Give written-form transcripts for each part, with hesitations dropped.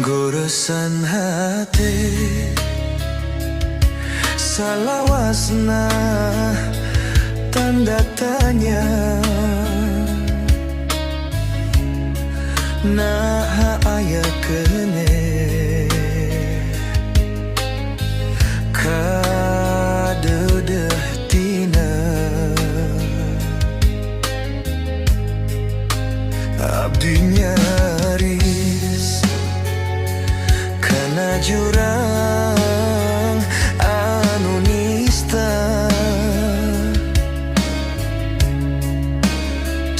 Goresan hati salawasna tanda tanya nah aya kene kadeudeut tina abdi nyaris kana jurang anu nista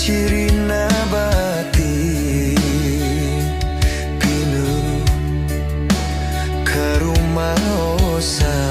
cirina batin pinuh karumaosan